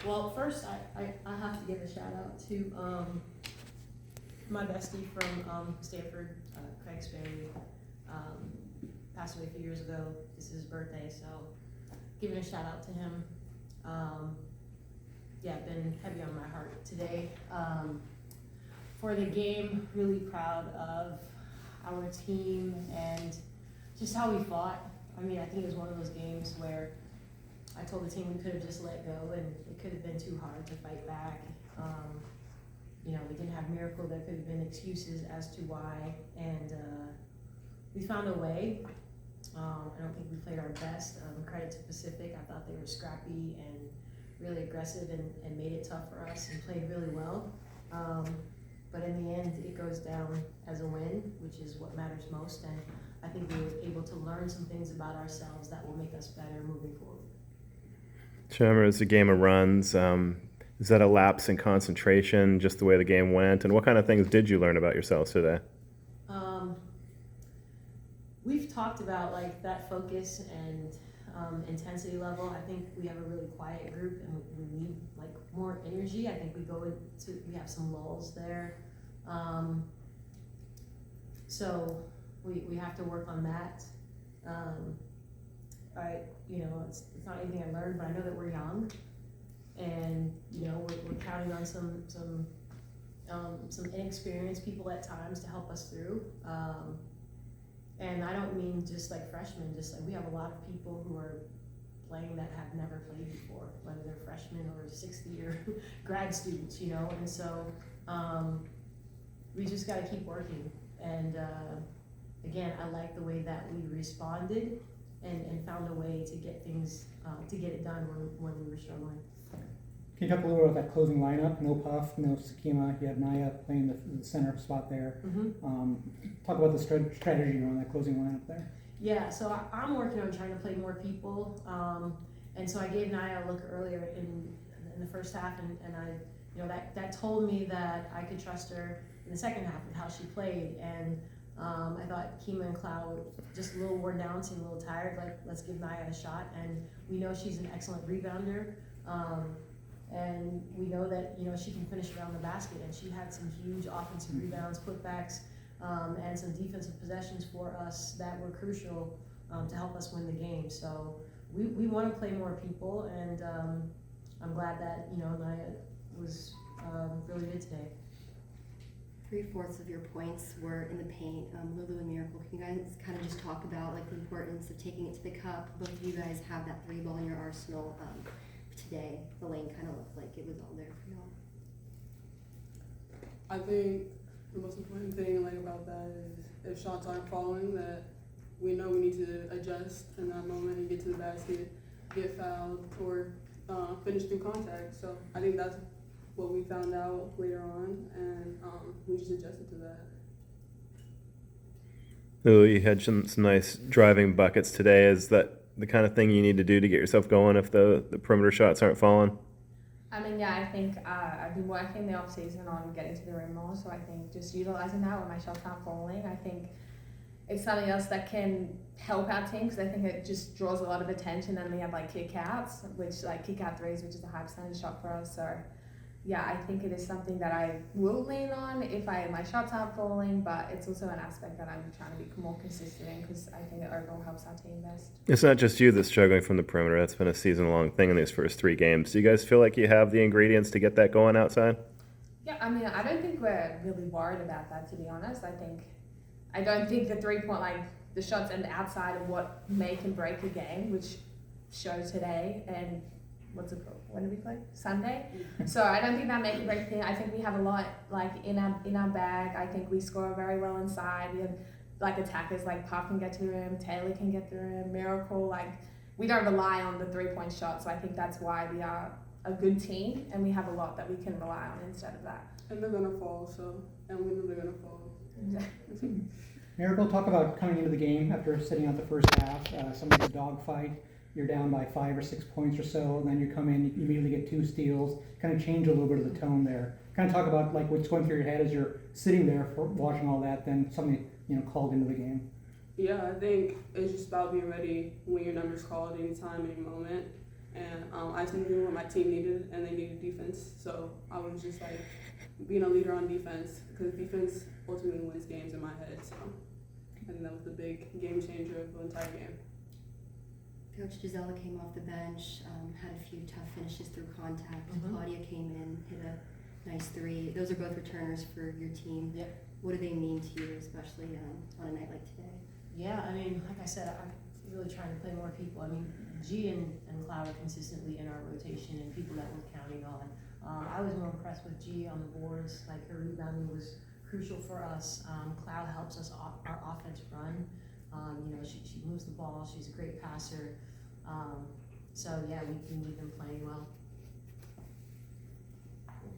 Well, first I have to give a shout out to my bestie from Stanford, Craig Sperry. Passed away a few years ago. This is his birthday, so giving a shout out to him. Yeah, been heavy on my heart today. For the game, really proud of our team and just how we fought. I mean, I think it was one of those games where I told the team we could have just let go and it could have been too hard to fight back. You know, we didn't have Mjracle. There could have been excuses as to why, and we found a way. I don't think we played our best. Credit to Pacific. I thought they were scrappy and really aggressive and made it tough for us and played really well. But in the end, it goes down as a win, which is what matters most. And I think we were able to learn some things about ourselves that will make us better moving forward. Charmin, it's a game of runs. Is that a lapse in concentration, just the way the game went? And what kind of things did you learn about yourselves today? We've talked about like that focus and intensity level. I think we have a really quiet group and we need like more energy. I think we have some lulls there. So we have to work on that. You know, it's not anything I learned, but I know that we're young, and you know we're counting on some inexperienced people at times to help us through. And I don't mean just like freshmen, just like we have a lot of people who are playing that have never played before, whether they're freshmen or 60-year grad students, you know. And so we just got to keep working. And again, I like the way that we responded and found a way to get things, to get it done when we were struggling. Can you talk a little bit about that closing lineup? No Puff, no Sakima. You have Naya playing the center spot there. Mm-hmm. Talk about the strategy around that closing lineup there. Yeah, so I'm working on trying to play more people. And so I gave Naya a look earlier in the first half, and I, you know, that told me that I could trust her in the second half with how she played. And I thought Kima and Cloud just a little worn down, seemed a little tired. Like, let's give Naya a shot. And we know she's an excellent rebounder. And we know that, you know, she can finish around the basket, and she had some huge offensive rebounds, putbacks, and some defensive possessions for us that were crucial to help us win the game. So we want to play more people, and I'm glad that, you know, Naya was really good today. 3/4 of your points were in the paint. Lulun and Mjracle, can you guys kind of just talk about like the importance of taking it to the cup? Both of you guys have that 3 ball in your arsenal. Today, the lane kind of looked like it was all there for y'all. I think the most important thing like about that is if shots aren't falling, that we know we need to adjust in that moment and get to the basket, get fouled, or finish through contact. So I think that's what we found out later on, and we just adjusted to that. Ooh, you had some nice driving buckets today. Is that the kind of thing you need to do to get yourself going if the perimeter shots aren't falling? I mean, yeah, I think I've been working the off season on getting to the rim more, so I think just utilizing that when my shots aren't falling, I think it's something else that can help our team, because I think it just draws a lot of attention. And we have like kickouts, which like kick-out threes, which is a high percentage shot for us. So yeah, I think it is something that I will lean on if my shots aren't falling, but it's also an aspect that I'm trying to be more consistent in, because I think it overall helps our team best. It's not just you that's struggling from the perimeter. That's been a season-long thing in these first 3 games. Do you guys feel like you have the ingredients to get that going outside? Yeah, I mean, I don't think we're really worried about that, to be honest. I don't think the 3-point, like the shots and the outside of what make and break a game, which shows today, and when do we play? Sunday. So I don't think that make a break thing. I think we have a lot like in our bag. I think we score very well inside. We have like attackers like Puff can get to the rim, Taylor can get to the rim, Mjracle. Like we don't rely on the 3-point shot. So I think that's why we are a good team, and we have a lot that we can rely on instead of that. And they're gonna fall, and we know they're gonna fall. Exactly. Mjracle, talk about coming into the game after sitting out the first half. Some of the dogfight. You're down by 5 or 6 points or so, and then you come in, you immediately get 2 steals. Kind of change a little bit of the tone there. Kind of talk about like what's going through your head as you're sitting there for watching all that. Then something called into the game. Yeah, I think it's just about being ready when your number's called anytime, any moment. And I just needed what my team needed, and they needed defense. So I was just like being a leader on defense, because defense ultimately wins games in my head. So, and that was the big game changer of the entire game. Coach Gisela came off the bench, had a few tough finishes through contact. Mhm. Claudia came in, hit a nice 3. Those are both returners for your team. Yep. What do they mean to you, especially on a night like today? Yeah, I mean, like I said, I'm really trying to play more people. I mean, G and Cloud are consistently in our rotation and people that we're counting on. I was more impressed with G on the boards. Like, her rebounding was crucial for us. Cloud helps us our offense run. You know, she moves the ball. She's a great passer. So yeah, we need them playing well.